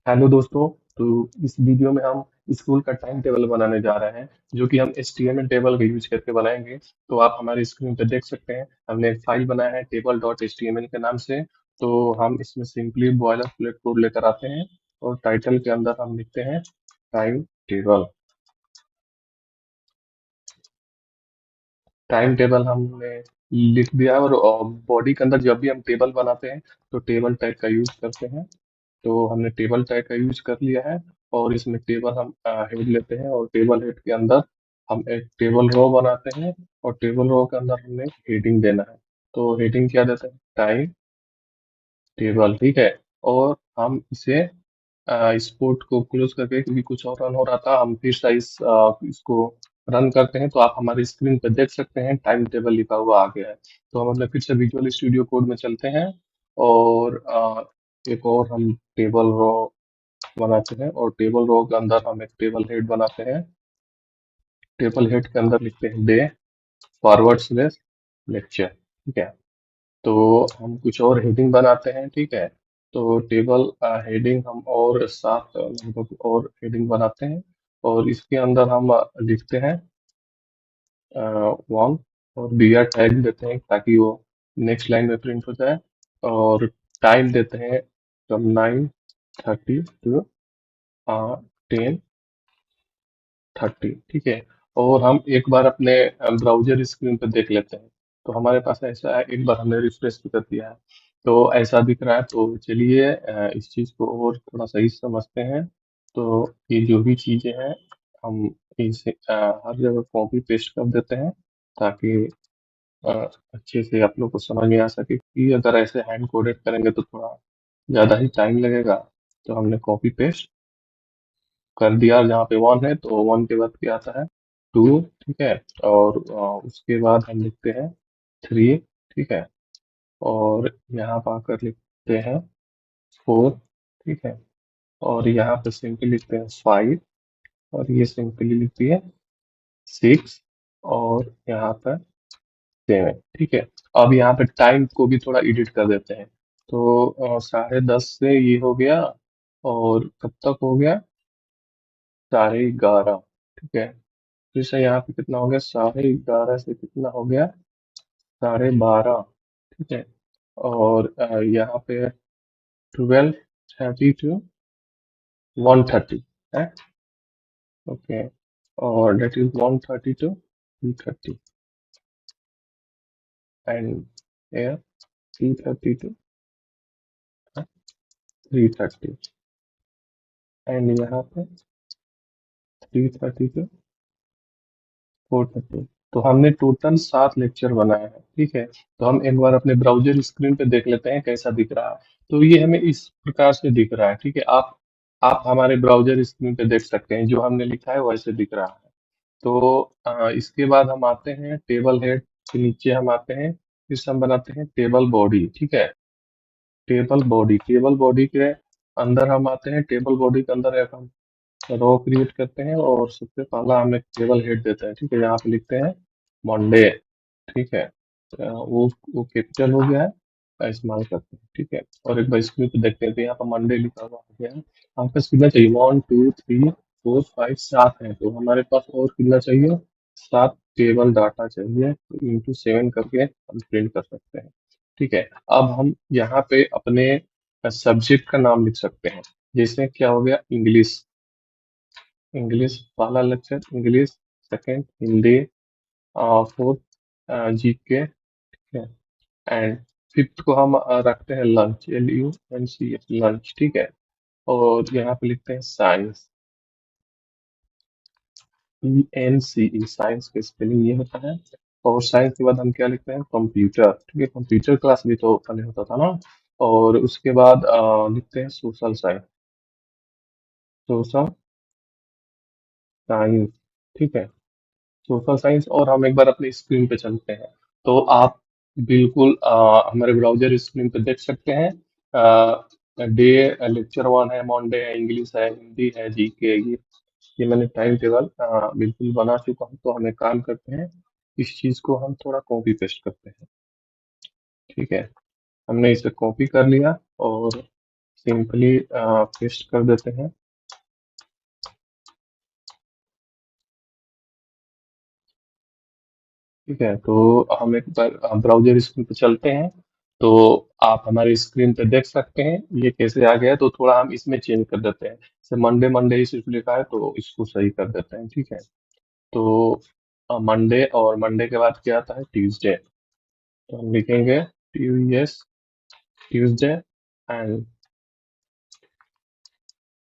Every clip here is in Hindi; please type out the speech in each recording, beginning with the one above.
हेलो दोस्तों। तो इस वीडियो में हम स्कूल का टाइम टेबल बनाने जा रहे हैं, जो कि हम HTML टेबल का यूज करके बनाएंगे। तो आप हमारे स्क्रीन पर देख सकते हैं, हमने एक फाइल बनाया है टेबल डॉट HTML के नाम से। तो हम इसमें सिंपली बॉयलर प्लेट कोड लेकर आते हैं और टाइटल के अंदर हम लिखते हैं टाइम टेबल। टाइम टेबल हमने लिख दिया और बॉडी के अंदर जब भी हम टेबल बनाते हैं तो टेबल टैग का यूज करते हैं। तो हमने टेबल टैग का यूज कर लिया है और इसमें टेबल हम हेड लेते हैं और टेबल हेड के अंदर हम एक टेबल रो बनाते हैं और टेबल रो के अंदर हमने हेडिंग देना है। तो हेडिंग क्या देते हैं? टाइम टेबल, ठीक है। और हम इसे स्पोर्ट को क्लोज करके, क्योंकि कुछ और रन हो रहा था, हम फिर से इसको रन करते हैं तो आप हमारी स्क्रीन पर देख सकते हैं टाइम टेबल लिखा हुआ आ गया है। तो हम अपने फिर से विजुअल स्टूडियो कोड में चलते हैं और एक और हम टेबल रो बनाते हैं और टेबल रो के अंदर हम एक टेबल हेड बनाते हैं। टेबल हेड के अंदर लिखते हैं डे फॉरवर्ड स्लैश लेक्चर, ठीक है। तो हम कुछ और हेडिंग बनाते हैं, ठीक है। तो टेबल हेडिंग हम और सात लगभग और हेडिंग बनाते हैं और इसके अंदर हम लिखते हैं वन और BR टैग देते हैं ताकि वो नेक्स्ट लाइन में प्रिंट हो जाए। और टाइम देते हैं फ्रॉम 9:30 टू 10:30, ठीक है। और हम एक बार अपने ब्राउजर स्क्रीन पर देख लेते हैं। तो हमारे पास ऐसा है, एक बार हमने रिफ्रेश भी कर दिया है तो ऐसा दिख रहा है। तो चलिए इस चीज़ को और थोड़ा सही से समझते हैं। तो ये जो भी चीज़ें हैं हम इसे हर जगह कॉपी पेस्ट कर देते हैं ताकि अ, अच्छे से आप लोग को समझ में आ सके। कि अगर ऐसे हैंड कोडेड करेंगे तो थोड़ा ज़्यादा ही टाइम लगेगा। तो हमने कॉपी पेस्ट कर दिया, जहाँ पे वन है तो वन के बाद क्या आता है? टू, ठीक है। और उसके बाद हम लिखते हैं थ्री, ठीक है। और यहाँ पर आकर लिखते हैं फोर, ठीक है। और यहाँ पे सिंपली लिखते हैं फाइव और ये सिंपली लिखती है सिक्स और यहाँ पर सेवन, ठीक है। अब यहाँ पे टाइम को भी थोड़ा एडिट कर देते हैं। तो 10:30 से ये हो गया और कब तक हो गया? 11:30, ठीक है। फिर से यहाँ पे कितना हो गया? 11:30 से कितना हो गया? 12:30, ठीक है। और यहाँ पे 12:30 टू 1:30 है, ओके। और that is 1:30 to 2:30 and here 2:30 to 3:30 and यहाँ पे 3:30 to 4:30। तो हमने टोटल 7 लेक्चर बनाए हैं, ठीक है। तो हम एक बार अपने ब्राउजर स्क्रीन पे देख लेते हैं कैसा दिख रहा है। तो ये हमें इस प्रकार से दिख रहा है, ठीक है। आप हमारे ब्राउजर स्क्रीन पे देख सकते हैं, जो हमने लिखा है वैसे दिख रहा है। तो इसके बाद हम आते हैं टेबल हेड के नीचे हम आते हैं, फिर से हम बनाते हैं टेबल बॉडी, ठीक है। टेबल बॉडी के अंदर हम आते हैं, टेबल बॉडी के अंदर एक हम रो क्रिएट करते हैं और सबसे पहला हम एक टेबल हेड देते हैं, ठीक है। यहाँ पे लिखते हैं मंडे, ठीक है। वो कैपिटल हो गया है, इस्तेमाल करते हैं, ठीक है। और एक बार स्क्रीन पे देखते हैं तो यहाँ पर मंडे लिखा हुआ हो गया है। हमारे पास कितना चाहिए? One two three four five, सात है। तो हमारे पास और कितना चाहिए? 7 टेबल डाटा चाहिए। तो इंटू 7 करके हम प्रिंट कर सकते हैं, ठीक है। अब हम यहाँ पे अपने सब्जेक्ट का नाम लिख सकते हैं। जैसे क्या हो गया? इंग्लिश। इंग्लिश पहला lecture English, second Hindi, fourth GK, ठीक है। एंड फिफ्थ को हम रखते हैं लंच, LUNCH, लंच, ठीक है। और यहाँ पे लिखते हैं साइंस, ENCE, साइंस का स्पेलिंग ये होता है। और साइंस के बाद हम क्या लिखते हैं? कंप्यूटर, ठीक है। कंप्यूटर क्लास भी तो पहले होता था ना। और उसके बाद लिखते हैं सोशल साइंस, सोशल साइंस, ठीक है। Social science. और हम एक बार अपनी स्क्रीन पे चलते हैं तो आप बिल्कुल हमारे ब्राउजर स्क्रीन पे देख सकते हैं। डे लेक्चर वन है, मंडे है, इंग्लिश है, हिंदी है, GK, ये मैंने टाइम टेबल बिल्कुल बना चुका हूँ। तो हम एक काम करते हैं, इस चीज को हम थोड़ा कॉपी पेस्ट करते हैं, ठीक है। हमने इसे कॉपी कर लिया और सिंपली पेस्ट कर देते हैं। ठीक है, तो हम एक बार ब्राउजर स्क्रीन पे चलते हैं। तो आप हमारी स्क्रीन पे देख सकते हैं ये कैसे आ गया है। तो थोड़ा हम इसमें चेंज कर देते हैं, जैसे मंडे मंडे ही सिर्फ लिखा है तो इसको सही कर देते हैं। ठीक है, तो मंडे और मंडे के बाद क्या आता है, ट्यूसडे। तो हम लिखेंगे yes Tuesday and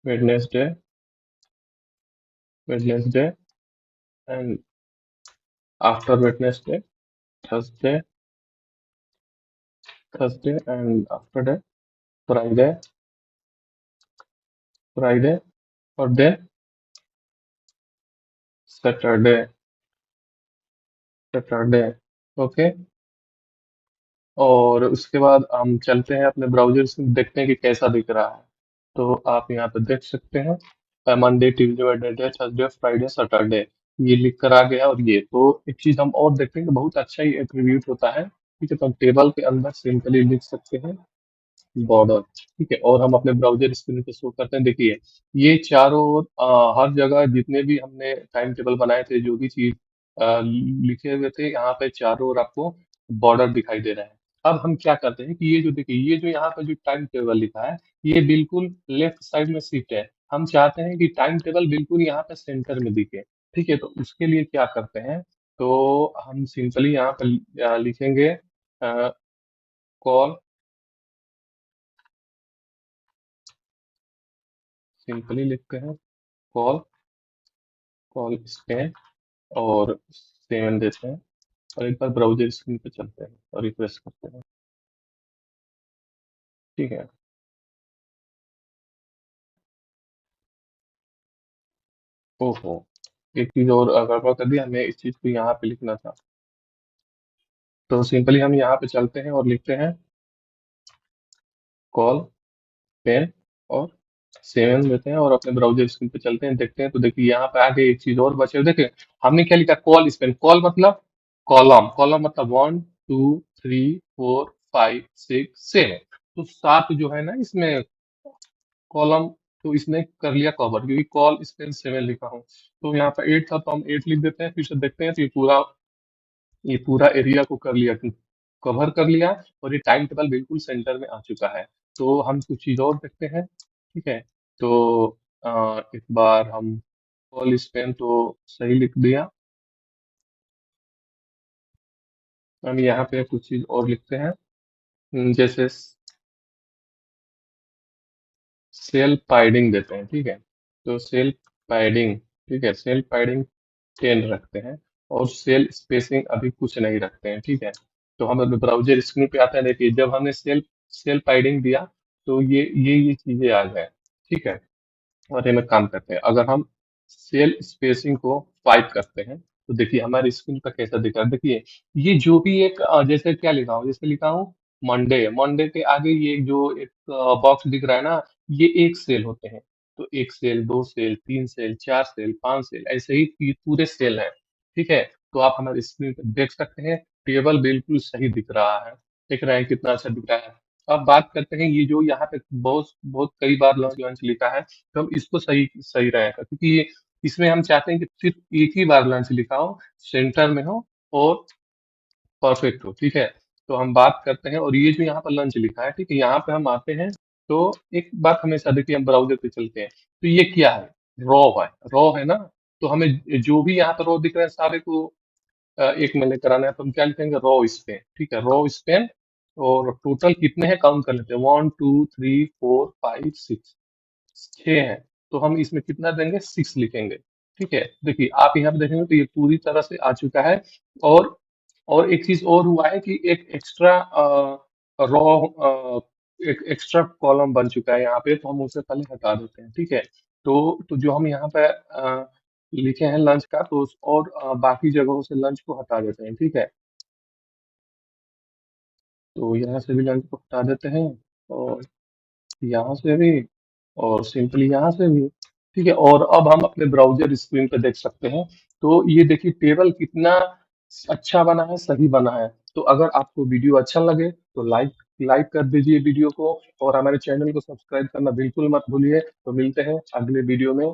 Wednesday, Wednesday and after Wednesday Thursday, Thursday and after day Friday, Friday और देन सैटरडे, सैटरडे। ओके, और उसके बाद हम चलते हैं अपने ब्राउजर से, देखते हैं कि कैसा दिख रहा है। तो आप यहाँ पे देख सकते हैं Monday Tuesday Wednesday Thursday Friday Saturday, ये लिख कर आ गया। और ये तो एक चीज हम और देखते हैं कि बहुत अच्छा ही एट्रीब्यूट होता है। ठीक है, तो हम टेबल के अंदर सिंपली लिख सकते हैं बॉर्डर। ठीक है, और हम अपने ब्राउजर स्क्रीन पे शो करते हैं। देखिए ये चारों ओर हर जगह जितने भी हमने टाइम टेबल बनाए थे, जो भी चीज लिखे हुए थे, यहाँ पे चारों ओर आपको बॉर्डर दिखाई दे रहा है। अब हम क्या करते हैं कि ये जो देखिए, ये जो यहाँ पे जो टाइम टेबल लिखा है, ये बिल्कुल लेफ्ट साइड में शिफ्ट है। हम चाहते हैं कि टाइम टेबल बिल्कुल यहाँ पे सेंटर में दिखे। ठीक है, तो उसके लिए क्या करते हैं, तो हम सिंपली यहाँ पे लिखेंगे कॉल, सिंपली लिखते हैं कॉल, कॉल स्पेन और 7 देते हैं। और एक बार ब्राउजर स्क्रीन पे चलते हैं और रिफ्रेश करते हैं। ठीक है, ओहो, एक चीज और गड़बड़ कर दी, हमें इस चीज को यहाँ पे लिखना था। तो सिंपली हम यहाँ पे चलते हैं और लिखते हैं कॉल पेन और 7 देते हैं, और अपने ब्राउजर स्क्रीन पे चलते हैं, देखते हैं। तो देखिए यहाँ पे आगे एक चीज और बचे, देखिए हमने क्या लिखा, कॉल स्पेन। कॉल मतलब कॉलम, कॉलम मतलब 1 2 3 4 5 6 7। तो 7 जो है ना इसमें कॉलम, तो इसने कर लिया कवर, क्योंकि कॉल स्पेन 7 लिखा हूँ। तो यहाँ पे 8 था तो हम 8 लिख देते हैं। फिर से देखते हैं तो ये पूरा एरिया को कर लिया, कवर कर लिया। और ये टाइम टेबल बिल्कुल सेंटर में आ चुका है। तो हम कुछ चीज और देखते हैं। ठीक है, तो एक बार हम कॉल स्पेन तो सही लिख दिया। हम यहाँ पे कुछ चीज और लिखते हैं, जैसे सेल पैडिंग देते हैं। ठीक है, तो सेल पैडिंग, ठीक है, सेल पैडिंग 10 रखते हैं। और सेल स्पेसिंग अभी कुछ नहीं रखते हैं। ठीक है, तो हम अभी ब्राउजर स्क्रीन पे आते हैं। देखिए जब हमने सेल सेल पैडिंग दिया, तो ये चीजें आ गए। ठीक है, और ये में काम करते हैं। अगर हम सेल स्पेसिंग को 5 करते हैं, तो देखिए हमारी स्क्रीन पर कैसा दिख रहा है। देखिए ये जो भी एक जैसे क्या लिखा हूँ, जैसे लिखा हूँ मंडे, मंडे के आगे ये जो एक बॉक्स दिख रहा है ना, ये एक सेल होते हैं। तो एक सेल, दो सेल, तीन सेल, चार सेल, पांच सेल, ऐसे ही पूरे सेल हैं। ठीक है, तो आप हमारे स्क्रीन पर देख सकते हैं, टेबल बिल्कुल सही दिख रहा है। देख रहे हैं कितना अच्छा दिख रहा है। अब बात करते हैं, ये जो यहाँ पे बहुत बहुत कई बार लॉन्च लॉन्च लिखा है, तो हम इसको सही सही रहेगा, क्योंकि ये इसमें हम चाहते हैं कि सिर्फ एक ही बार लंच लिखा हो, सेंटर में हो और परफेक्ट हो। ठीक है, तो हम बात करते हैं, और ये जो यहाँ पर लंच लिखा है, ठीक है, यहाँ पे हम आते हैं। तो एक बात हमेशा देखिए, हम ब्राउजर पे चलते हैं, तो ये क्या है, रॉ है, रॉ है ना। तो हमें जो भी यहाँ पर रॉ दिख रहे हैं सारे को एक में लेकर आना है। तो हम क्या लिखेंगे, रॉ स्पेन। ठीक है, रॉ स्पेन। और टोटल कितने हैं काउंट कर लेते हैं, 1 2 3 4 5 6, 6 है। तो हम इसमें कितना देंगे, 6 लिखेंगे। ठीक है, देखिए आप यहाँ पे देखेंगे तो ये पूरी तरह से आ चुका है। और एक चीज और हुआ है कि एक एक्स्ट्रा रॉ, एक एक्स्ट्रा कॉलम बन चुका है यहाँ पे, तो हम उसे पहले हटा देते हैं। ठीक है, तो जो हम यहाँ पे लिखे हैं लंच का, तो और बाकी जगहों से लंच को हटा देते हैं। ठीक है, तो यहाँ से भी लंच को हटा देते हैं, और यहाँ से भी, और सिंपली यहाँ से भी। ठीक है, और अब हम अपने ब्राउजर स्क्रीन पे देख सकते हैं। तो ये देखिए टेबल कितना अच्छा बना है, सही बना है। तो अगर आपको वीडियो अच्छा लगे तो लाइक लाइक कर दीजिए वीडियो को और हमारे चैनल को सब्सक्राइब करना बिल्कुल मत भूलिए। तो मिलते हैं अगले वीडियो में।